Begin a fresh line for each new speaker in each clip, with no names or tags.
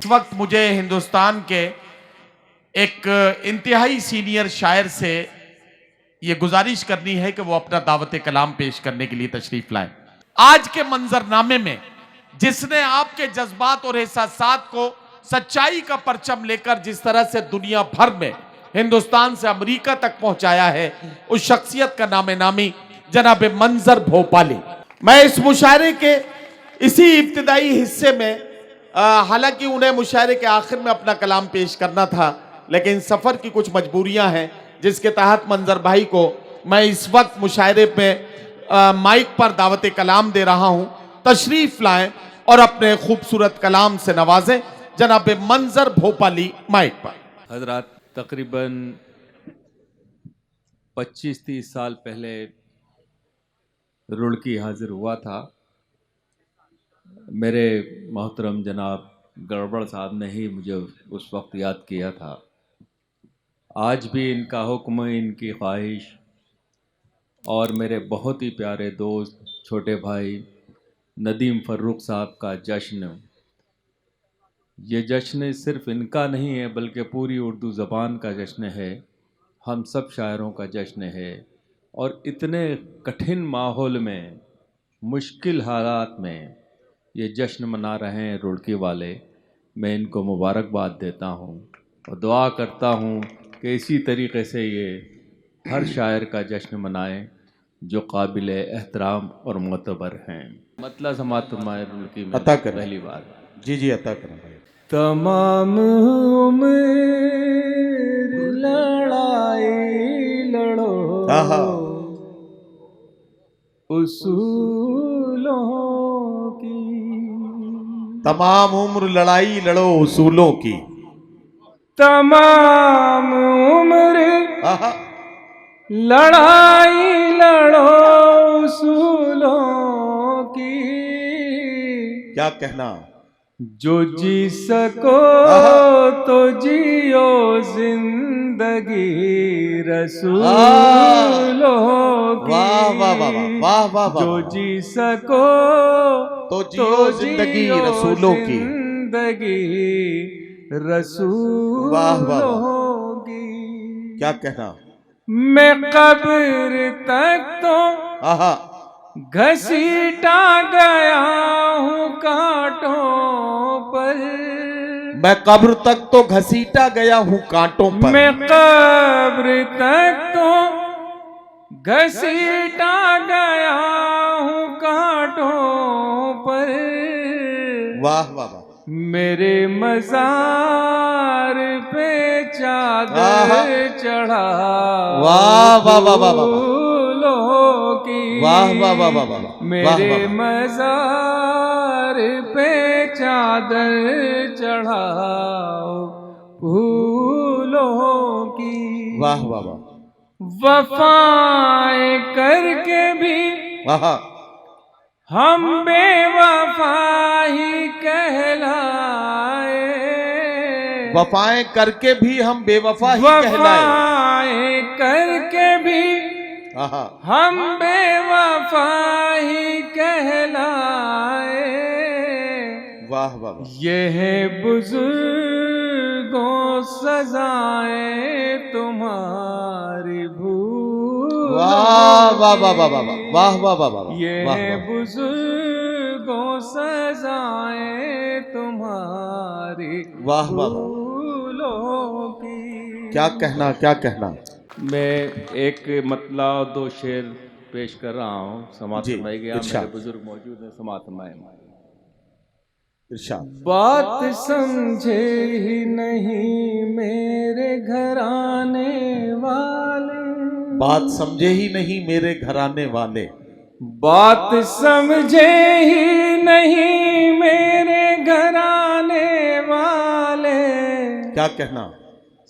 वक्त मुझे हिंदुस्तान के एक इंतहाई सीनियर शायर से ये गुजारिश करनी है कि वो अपना दावत कलाम पेश करने के लिए तशरीफ लाए। आज के मंजरनामे में जिसने आपके जज्बात और एहसासात को सच्चाई का परचम लेकर जिस तरह से दुनिया भर में हिंदुस्तान से अमेरिका तक पहुंचाया है, उस शख्सियत का नाम नामी जनाब मंजर भोपाली। मैं इस मुशायरे के इसी इब्तिदाई हिस्से में हालांकि उन्हें मुशायरे के आखिर में अपना कलाम पेश करना था, लेकिन सफ़र की कुछ मजबूरियां हैं जिसके तहत मंजर भाई को मैं इस वक्त मुशायरे में माइक पर दावत कलाम दे रहा हूं। तशरीफ लाएं और अपने खूबसूरत कलाम से नवाजें। जनाब मंजर भोपाली माइक पर।
हजरात, तकरीबन 25-30 साल पहले रुड़की हाजिर हुआ था। मेरे मोहतरम जनाब गड़बड़ साहब ने ही मुझे उस वक्त याद किया था। आज भी इनका हुक्म, इनकी ख्वाहिश और मेरे बहुत ही प्यारे दोस्त छोटे भाई नदीम फ़र्रुख साहब का जश्न, ये जश्न सिर्फ़ इनका नहीं है बल्कि पूरी उर्दू ज़बान का जश्न है, हम सब शायरों का जश्न है। और इतने कठिन माहौल में, मुश्किल हालात में ये जश्न मना रहे हैं रुड़की वाले। मैं इनको मुबारकबाद देता हूँ और दुआ करता हूँ कि इसी तरीक़े से ये हर शायर का जश्न मनाएं जो काबिल एहतराम और मोतबर हैं। मतलब समात रुड़की में
अता करें।
पहली बार
जी अता करें भाई।
तमाम उम्र लड़ाई लड़ो उसूलों की,
तमाम उम्र लड़ाई लड़ो उसूलों की,
तमाम उम्र लड़ाई लड़ो उसूलों की।
क्या कहना?
जो जी सको तो जियो जिंदगी रसूलों की।
वाह वाह वाह वाह वाह वाह।
जो जी सको
तो जियो जिंदगी रसूलों की,
जिंदगी रसूलों
वाह वाह वाह।
की।
क्या कहना?
मैं कब्र तक तो घसीटा गया हूँ कांटों पर।
मैं कब्र तक तो घसीटा गया हूँ कांटों पर।
मैं कब्र तक तो घसीटा गया हूँ कांटों पर।
वाह वाह वाह।
मेरे मज़ार पे चादर चढ़ा
वाह वाह वाह वाह वाह।
की।
वाह वाह वाह वाह वाह।
मेरे मज़ार पे चादर चढ़ाओ फूलों की।
वाह वाह वाह।
वफ़ाएं करके भी हम बेवफा ही कहलाए।
वफाएं करके भी हम बेवफा ही कहलाए।
वफ़ाएं करके भी हम बेवफा ही कहलाए।
वाह वाह वाह।
ये है बुजुर्गों सजाएं तुम्हारी भूल।
वाह वाह वाह वाह वाह वाह वाह वाह वाह।
ये है बुजुर्गों सजाएं तुम्हारी
वाह वाह
भूलों की।
क्या कहना? क्या कहना?
मैं एक मतला 2 शेर पेश कर रहा हूँ। समात फरमाई गया, मेरे बुजुर्ग मौजूद हैं, समात फरमाए। बात समझे ही नहीं मेरे घराने वाले।
बात समझे ही नहीं मेरे घराने वाले।
बात समझे ही नहीं मेरे घराने वाले।
क्या कहना?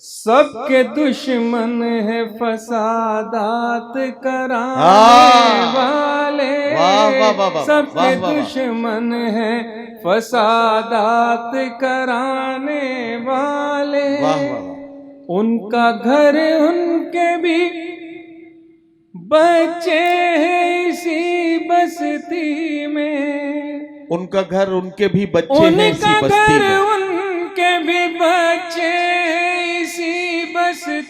सबके दुश्मन है फसादात कराने वाले। सबके दुश्मन है फसादात कराने वाले। उनका घर उनके भी बच्चे हैं इसी बस्ती में।
उनका घर उनके भी बच्चे हैं इसी बस्ती में।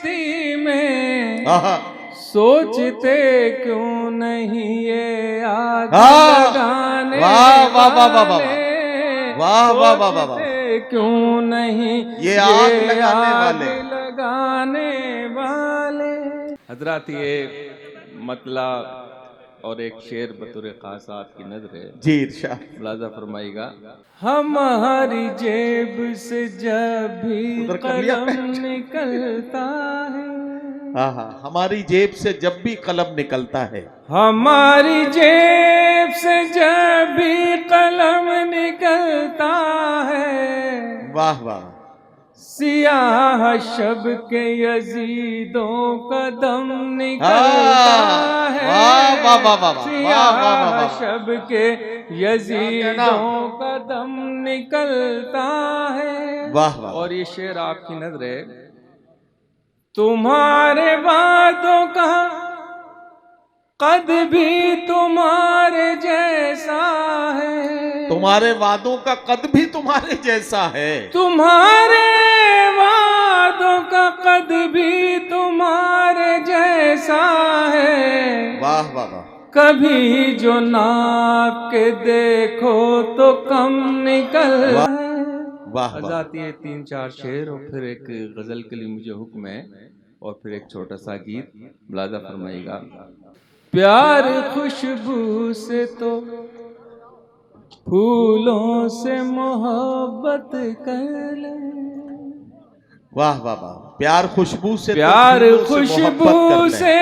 मस्ती में
आहा,
सोचते क्यों नहीं ये आग
हाँ,
लगाने
वाह, वाह, वाह, वाह, वाह,
वाले,
वाह, वाह, वाह, वाह, वाह।
सोचते क्यों नहीं
ये आग लगाने
आग
वाले।
लगाने वाले। हजरत ये मतला और एक शेर बतौर खास आपकी नजर है
जी इरशाद।
मुलाजा फरमाइएगा। हमारी जेब से जब भी
उधर कर लिया
कलम
पैंट।
निकलता है,
हाँ हाँ, हमारी जेब से जब भी कलम निकलता है,
हमारी जेब से जब भी कलम निकलता है,
वाह वाह,
सियाह शब के यजीदों का दम निकलता
हाँ,
है,
वाह वाह वाह वाह वाह, वाह वाह वाह
सियाह
वाह।
शब के यजीदों का दम निकलता है।
वाह वाह।
और ये शेर आपकी नजर है। तुम्हारे वादों का कद भी तुम्हारे जैसा है,
तुम्हारे वादों का कद भी तुम्हारे जैसा है,
तुम्हारे वादों का कद भी तुम्हारे जैसा है।
वाह वाह वाह,
कभी जो नाप के देखो तो कम निकल
वाह,
है।
वाह वाह।
आजाद ये 3-4 शेर और फिर एक गजल के लिए मुझे हुक्म है और फिर एक छोटा सा गीत मुलाजा फरमाइएगा। प्यार खुशबू से तो फूलों से मोहब्बत कर ले,
वाह वाह वाह। प्यार खुशबू से,
प्यार
तो फूलों से
खुशबू
मोहब्बत कर ले।
से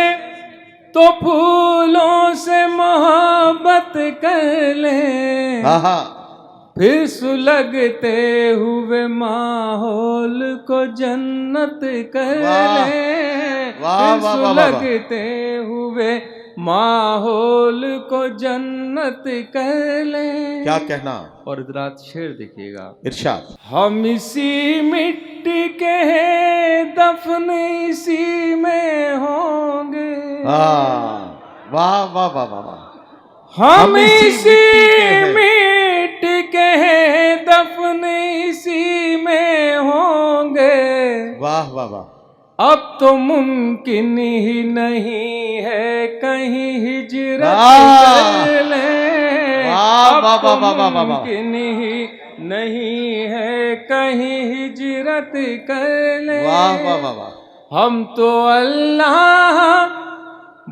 तो फूलों से मोहब्बत कर ले,
हाँ हाँ,
फिर सुलगते हुए माहौल को जन्नत कर
वाह,
ले,
वाह,
फिर
वाह, वाह, वाह, वाह।
सुलगते हुए माहौल को जन्नत कर ले।
क्या कहना।
और इधरात शेर देखिएगा।
इरशाद।
हम इसी मिट्टी के हैं, दफन इसी में होंगे,
हाँ, वाह वाह वाह वाह वाह।
हम इसी
मिट्टी
मिट्टी के हैं, दफन इसी में होंगे।
वाह वाह वाह।
अब तो मुमकिन ही नहीं है कहीं हिजरत
वाह,
कर ले,
वाह,
अब
वाह,
तो
वाह, वाह, वाह, वाह, वाह।
मुमकिन ही नहीं है कहीं हिजरत कर ले।
वाह वाह वाह वाह।
हम तो अल्लाह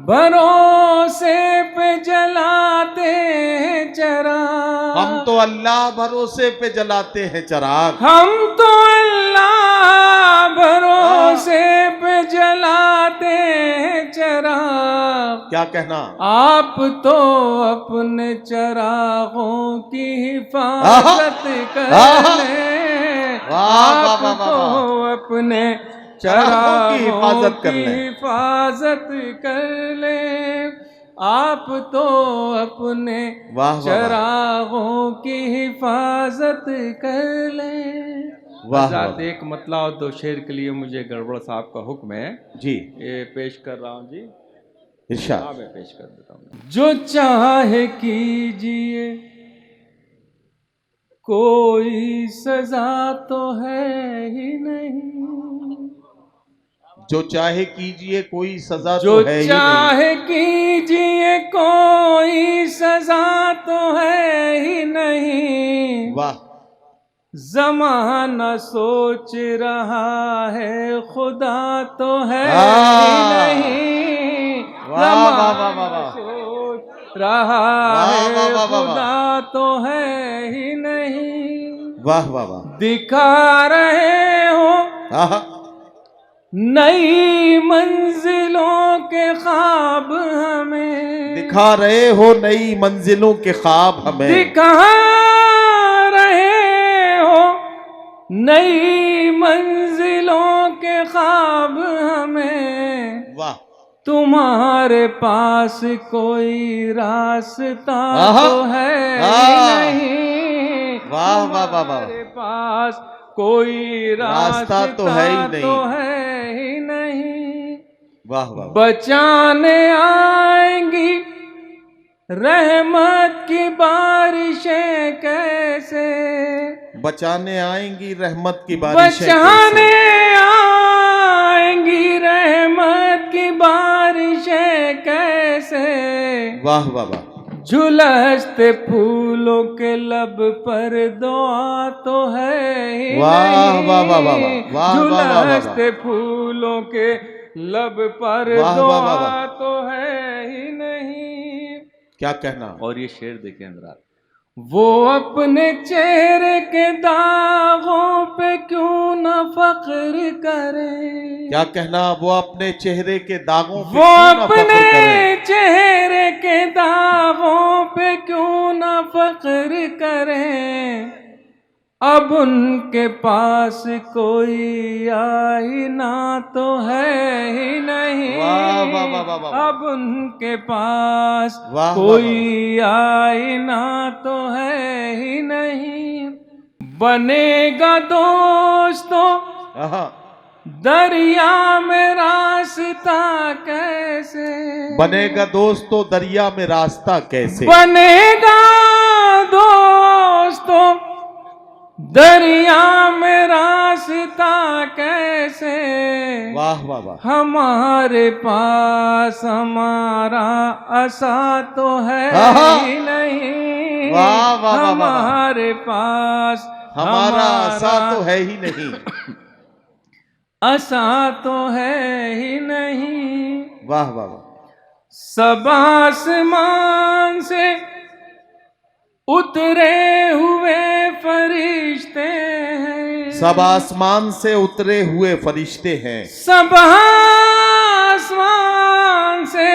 भरोसे पे जलाते हैं चिराग,
हम तो अल्लाह भरोसे पे जलाते हैं चिराग,
हम तो अल्लाह भरोसे पे जलाते हैं चिराग।
क्या कहना।
आप तो अपने चिरागों की हिफाजत कर लें,
वाह, वाह,
आप
वाह, वाह,
तो अपने
चिरागों की
चिरागों
हिफाजत कर
की
लें।
हिफाजत कर ले, आप तो अपने
वाह, वाह, वाह।
चिरागों की हिफाजत कर ले।
वाह,
आजाद
वाह।
एक मतला और 2 शेर के लिए मुझे गड़बड़ साहब का हुक्म है,
जी
ये पेश कर रहा हूँ जी।
इरशाद।
हाँ मैं पेश कर देता हूँ। जो चाहे कीजिए कोई सजा तो है ही नहीं,
जो चाहे कीजिए कोई सजा
जो
तो है ही नहीं।
चाहे कीजिए कोई सजा तो है ही नहीं।
वाह,
ज़माना सोच रहा है खुदा तो है ही
हाँ।
नहीं,
वाह, वाह, वाह, वाह,
ज़माना
वाह।
सोच रहा
वाह,
है
वाह, वाह, वाह,
खुदा तो है ही नहीं।
वाह वाह वाह।
दिखा रहे हो
आहा,
नई मंजिलों के ख्वाब हमें,
दिखा रहे हो नई मंजिलों के ख्वाब हमें,
दिखा रहे हो नई मंजिलों के ख्वाब हमें।
वाह,
तुम्हारे पास कोई रास्ता
आहा,
तो है
हाँ।
ही नहीं,
वाह, वाह, वाह, वाह।
तुम्हारे पास कोई रास्ता
तो है ही नहीं।
तो है ही नहीं।
वाह वाह वाह।
बचाने आएंगी रहमत की बारिशें कैसे,
बचाने आएंगी रहमत की बारिशें
बचाने
कैसे।
आएंगी रहमत की बारिशें कैसे,
वाह वाह वाह,
झुलसते फूलों के लब पर दुआ तो है ही
वाह
नहीं,
वाह वाह वाह वाह, वाह वाह वाह वाह,
झुलसते फूलों के लब पर
वाह वाह वाह
दुआ
वाह,
तो है ही नहीं।
क्या कहना।
और ये शेर देखें अंदर, वो अपने चेहरे के दागों पे क्यों न फख्र करे,
क्या कहना, वो अपने चेहरे के दागों पे
वो
क्यों ना
अपने
फख्र करें।
चेहरे के दागों पे क्यों न फख्र करें, अब उनके पास कोई आईना तो है ही नहीं,
वाह वाह वाह वाह वाह,
अब उनके पास
वाह वाह
कोई आईना तो है ही नहीं। बनेगा दोस्तों
आहा,
दरिया में रास्ता कैसे,
बनेगा दोस्तों दरिया में रास्ता कैसे,
बनेगा दोस्तों दरिया में रास्ता कैसे,
वाह वाह वाह,
हमारे पास हमारा आशा तो है ही नहीं,
वाह वाह वाह वाह,
हमारे पास
हमारा आशा तो है ही नहीं,
आशा तो है ही नहीं।
वाह वाह वाह,
सब आसमान से उतरे हुए फरिश्ते हैं,
सब आसमान से उतरे हुए फरिश्ते हैं,
सब आसमान से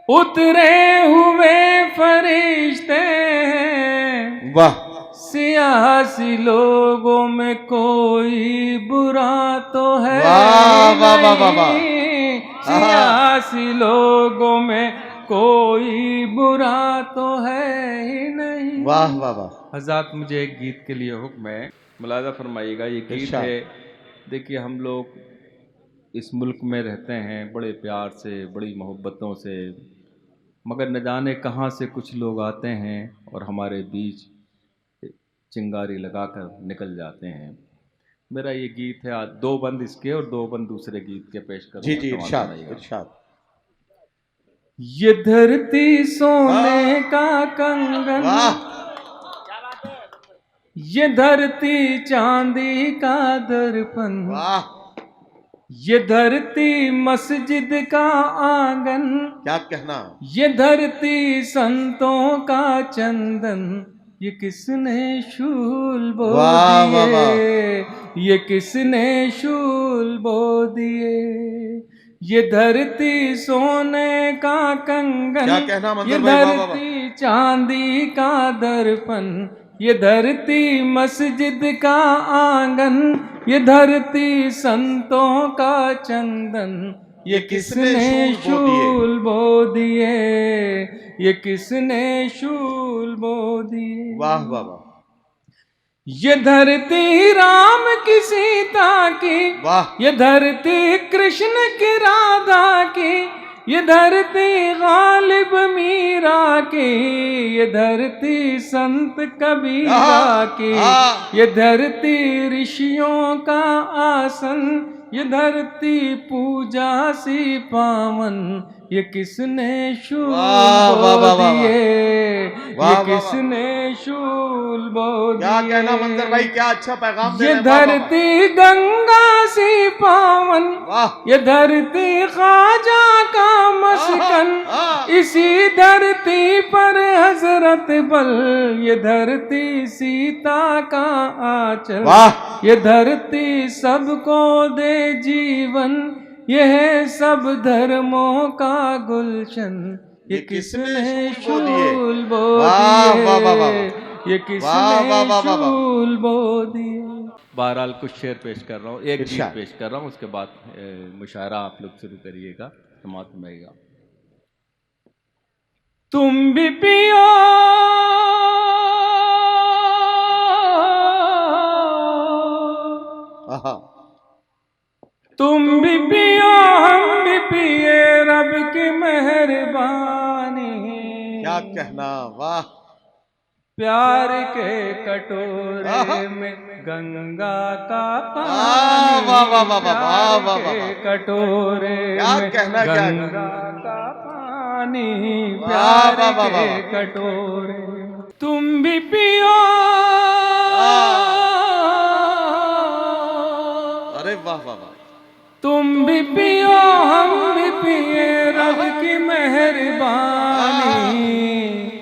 उतरे हुए फरिश्ते हैं,
वाह,
सियासी लोगों में कोई बुरा तो है
वाह वाह वाह वाह वाह,
नहीं, सियासी लोगों में कोई बुरा तो है ही नहीं।
वाह वाह वाह,
हज़रात मुझे एक गीत के लिए हुक्म है, मुलाज़ा फरमाइएगा। ये गीत
इरशाद।
है, देखिए हम लोग इस मुल्क में रहते हैं बड़े प्यार से, बड़ी मोहब्बतों से, मगर न जाने कहाँ से कुछ लोग आते हैं और हमारे बीच चिंगारी लगाकर निकल जाते हैं। मेरा ये गीत है, आज दो बंद इसके और दो बंद दूसरे गीत के पेश करूँगा।
जी जी, इरशाद इरशाद।
ये धरती सोने का कंगन,
वाह,
ये धरती चांदी का दर्पण,
वाह,
ये धरती मस्जिद का आंगन,
क्या कहना,
ये धरती संतों का चंदन, ये किसने शूल बो
वाह, वाह,
दिए, ये किसने शूल बो दिए, ये धरती सोने का कंगन,
क्या कहना मंजर
ये
भाई, वाह, वाह, वाह।
धरती चांदी का दर्पण, ये धरती मस्जिद का आंगन, ये धरती संतों का चंदन, ये किसने शूल बो दिए, ये किसने शूल बो दिए।
वाह वाह वाह,
ये धरती राम की सीता की,
वाह,
ये धरती कृष्ण की राधा की, ये धरती गालिब मीरा की, ये धरती संत कबीरा की, ये धरती ऋषियों का आसन, ये धरती पूजा सी पावन, ये किसने शूल बो दिए, ये किसने शूल बो दिए।
क्या कहना मंजर भाई, क्या अच्छा पैगाम दे
ये
रहे हैं, वाह, वाह, वाह।
धरती गंगा सी पावन,
वाह,
ये धरती ख्वाजा का मस्कन, इसी धरती पर हजरत बल, ये धरती सीता का आंचल,
वाह,
ये धरती सबको दे जीवन, ये है सब धर्मों का गुलशन, ये किसने शूल बो दिए, ये किसने शूल बो दिए। बहरहाल कुछ शेर पेश कर रहा हूँ, एक गीत पेश कर रहा हूँ, उसके बाद मुशायरा आप लोग शुरू करिएगा, समाप्त होगा। तुम भी पियो तुम भी पियो हम भी पिए, रब की मेहरबानी,
क्या कहना, वाह,
प्यार के कटोरे में गंगा का पानी,
वाह वाह वाह वाह वाह वाह वाह।
कटोरे
क्या
में
कहना, क्या
गंगा का पानी
वाह,
प्यार
वाह, वाह,
के
वाह, वाह।
कटोरे तुम भी पियो
अरे वाह वाह वाह।
तुम भी पियो हम भी पिए रब की मेहरबानी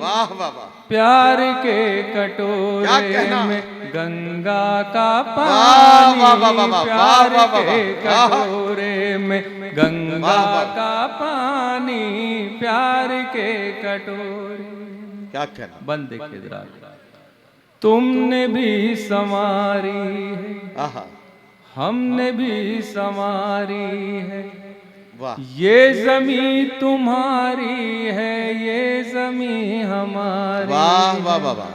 वाह वाह वाह।
प्यार के
क्या
कटोरे
कहना?
में गंगा का
वाह,
पानी
वाह, वाह, वाह, वाह,
प्यार
वाह, वाह,
के
वाह।
कटोरे में गंगा
वाह, वाह।
का पानी प्यार के कटोरे
क्या कहना।
बंद देखिए जरा तुमने भी संवारी है
आहा
हमने भी संवारी है
वाह
ये जमी तुम्हारी है ये जमी हमारी
वाह वाह वाह वाह।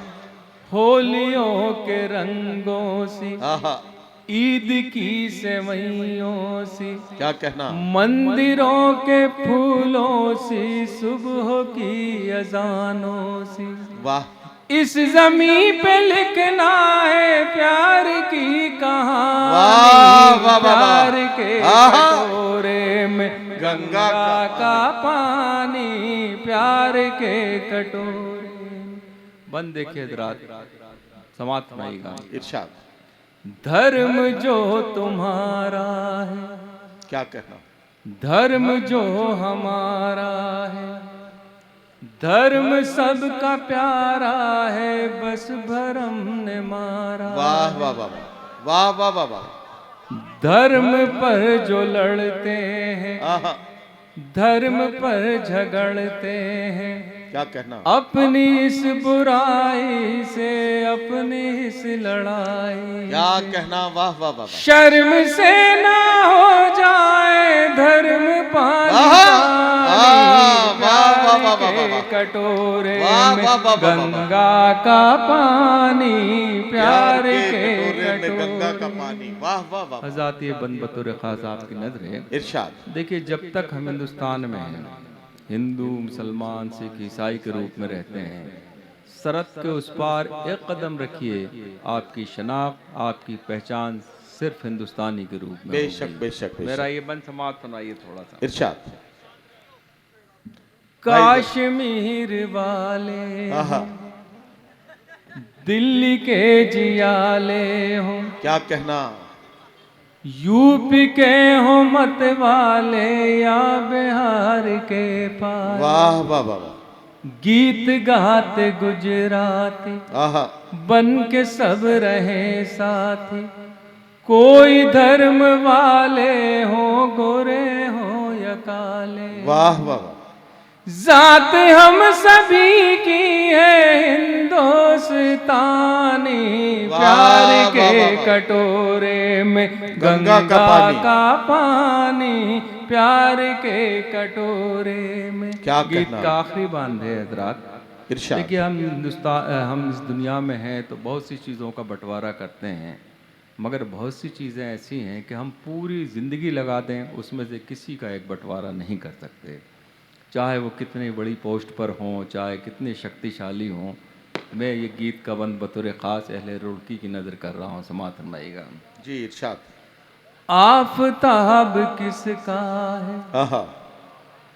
होलियों के रंगों से
आहा
ईद की सेवइयों से
क्या कहना।
मंदिरों के फूलों से सुबह की अजानों से
वाह
इस जमी पे लिखना है प्यार की कहानी
वाह, वाह, वाह, वाह।
प्यार के
आहा।
कटोरे में गंगा का पानी प्यार के कटोरे बंद देखिए रात समाप्त होगा
इरशाद।
धर्म जो तुम्हारा है
क्या कहना।
धर्म जो हमारा है धर्म सबका प्यारा है बस भरम ने मारा
वाह वाह वाह वाह वाह वाह वाह वाह।
धर्म पर जो लड़ते हैं
आहा
धर्म पर झगड़ते हैं
क्या कहना।
अपनी इस बुराई से अपनी इस लड़ाई
क्या कहना। वाह वाह वाह वाह।
शर्म से ना हो जाए धर्म पानी
आहा।
पानी
वाह, वाह, वाह, वाह,
प्यार
वाह।
के कटोरे
वाह,
में
वाह, वाह, वाह, वाह।
गंगा का पानी प्यार के
कटोरे में गंगा का
कटोरे
पानी। वाह वाह वाह।
हज़ात ये बंद बतौर खास आपकी नजरें
इरशाद।
देखिए जब तक हम हिंदुस्तान में हैं हिंदू मुसलमान सिख ईसाई के रूप में रहते हैं सरहद के उस पार एक कदम रखिए आपकी शनाख्त आपकी पहचान सिर्फ हिंदुस्तानी के रूप में
बेशक
होगी।
बेशक
मेरा
बेशक।
ये बंद समाप्त सुनाइए थोड़ा सा
इरशाद।
कश्मीर वाले
आहा
दिल्ली के जियाले हो
क्या कहना।
यूपी के हो मत वाले या बिहार के पास
वाह वाह वाह वाह।
गीत गाते गुजराती
आहा
बन के सब रहे साथी कोई धर्म वाले हो गोरे हो या काले
वाह वाह वाह।
जात हम सभी की है हिंदुस्तानी
वाह,
प्यार
वाह,
के
वाह, वाह।
कटोरे में
गंगा
गंगा
का पानी।
का पानी प्यार के कटोरे में
क्या
गीत
कहना।
का आखिरी बांध है हजरात
इरशाद।
देखिए हम इस दुनिया में हैं तो बहुत सी चीज़ों का बंटवारा करते हैं मगर बहुत सी चीज़ें ऐसी हैं कि हम पूरी ज़िंदगी लगा दें उसमें से किसी का एक बंटवारा नहीं कर सकते चाहे वो कितनी बड़ी पोस्ट पर हों चाहे कितने शक्तिशाली हों मैं ये गीत का बंद बतौर ख़ास अहले रुड़की की नज़र कर रहा हूँ समात फरमाइएगा
जी इरशाद।
आफताब किसका है
आहा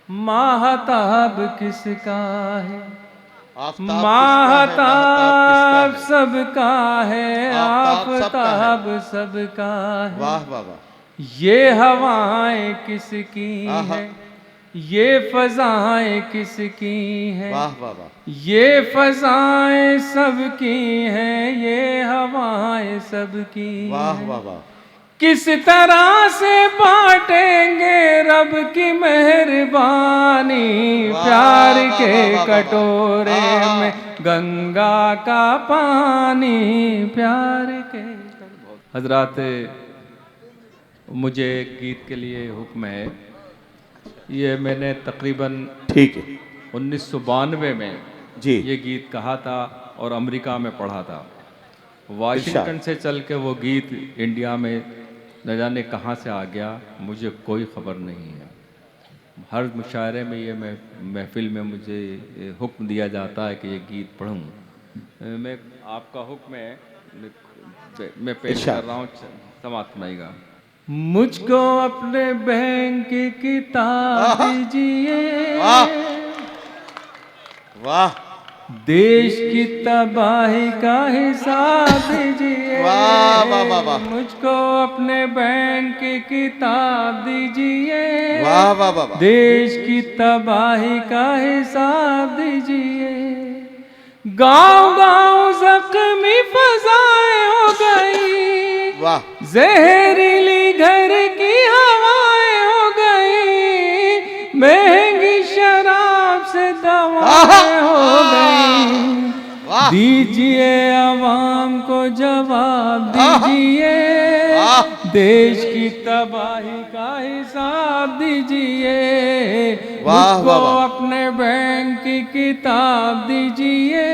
माहताब किसका है
आफताब
माहताब
किसका है?
सबका है
आफताब सबका है।
आफताब सबका है
वाह वाह वाह।
ये हवाएं किसकी
आहा।
है ये फजाएं किसकी हैं
वाह वाह वाह।
ये फजाएं सबकी हैं ये हवाएं सबकी
वाह
हैं।
वाह वाह।
किस तरह से बांटेंगे रब की मेहरबानी
वाह,
प्यार
वाह,
के
वाह, वाह, वाह।
कटोरे
आहा।
में गंगा का पानी प्यार के हजरात मुझे एक गीत के लिए हुक्म है ये मैंने तकरीबन
ठीक है
1992 में
जी।
ये गीत कहा था और अमेरिका में पढ़ा था वाशिंगटन से चल के वो गीत इंडिया में न जाने कहाँ से आ गया मुझे कोई ख़बर नहीं है हर मुशायरे में ये महफिल में मुझे हुक्म दिया जाता है कि ये गीत पढ़ूं मैं आपका हुक्म है मैं पेश
इरशाद।
कर रहा हूँ समाप्त सुनाइएगा मुझको अपने बैंक की किताब दीजिए,
वाह वाह
देश की तबाही का हिसाब दीजिए।
वाह वाह वाह वाह
मुझको अपने बैंक की किताब दीजिए,
वाह वाह वाह
देश की तबाही का हिसाब दीजिए। गांव गांव जख्मी फजाएं हो गई,
वाह
जहरीली घर की हवाएं हो गई, महंगी शराब से दवाएं हो गई।
वाह
दीजिए आवाम को जवाब दीजिए, देश की तबाही का हिसाब दीजिए।
वाह,
मुझको
वाह, वाह।
अपने बैंक की किताब दीजिए,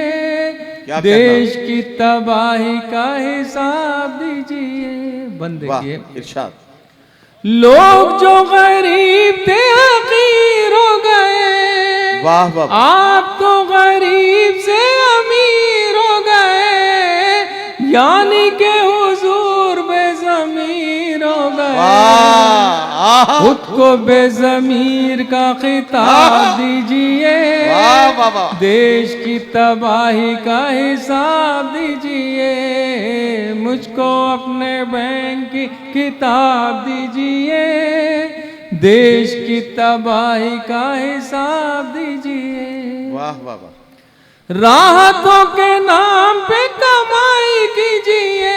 क्या
देश की तबाही का हिसाब दीजिए। बंदे
वाह
ये
इरशाद
लोग जो गरीब थे हकीर हो गए,
वाह वाह
आप तो गरीब से अमीर हो गए, यानी के हुजूर बेज़मीर हो गए।
वाह
खुद को बेज़मीर का खिताब दीजिए,
वाह वाह वाह
देश की तबाही का हिसाब दीजिए। मुझको अपने बैंक की किताब दीजिए, देश की तबाही का हिसाब दीजिए।
वाह वाह वाह
राहतों के नाम पे कमाई कीजिए,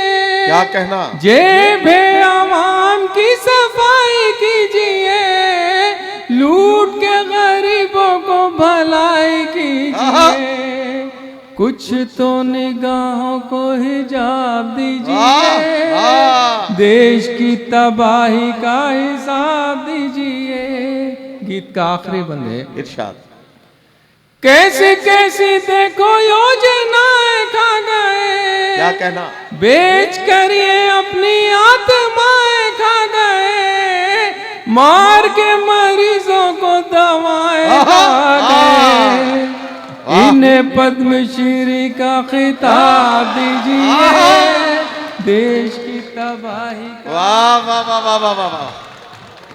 क्या कहना
जेबे आवाम की सफाई कीजिए, लूट के गरीबों को भलाई कीजिए। कुछ तो निगाहों को हिजाब दीजिए, देश की तबाही का हिसाब दीजिए। गीत का आखिरी बंद है
इरशाद
कैसी कैसी देखो योजनाएं खा गए,
क्या कहना
बेच कर ये अपनी आत्माएं खा गए, मार के मरीजों को दवाएं खा गए। इन्हें पद्मश्री का खिताब दीजिए, देश की तबाही का
वाह वाह वाह वाह वाह वाह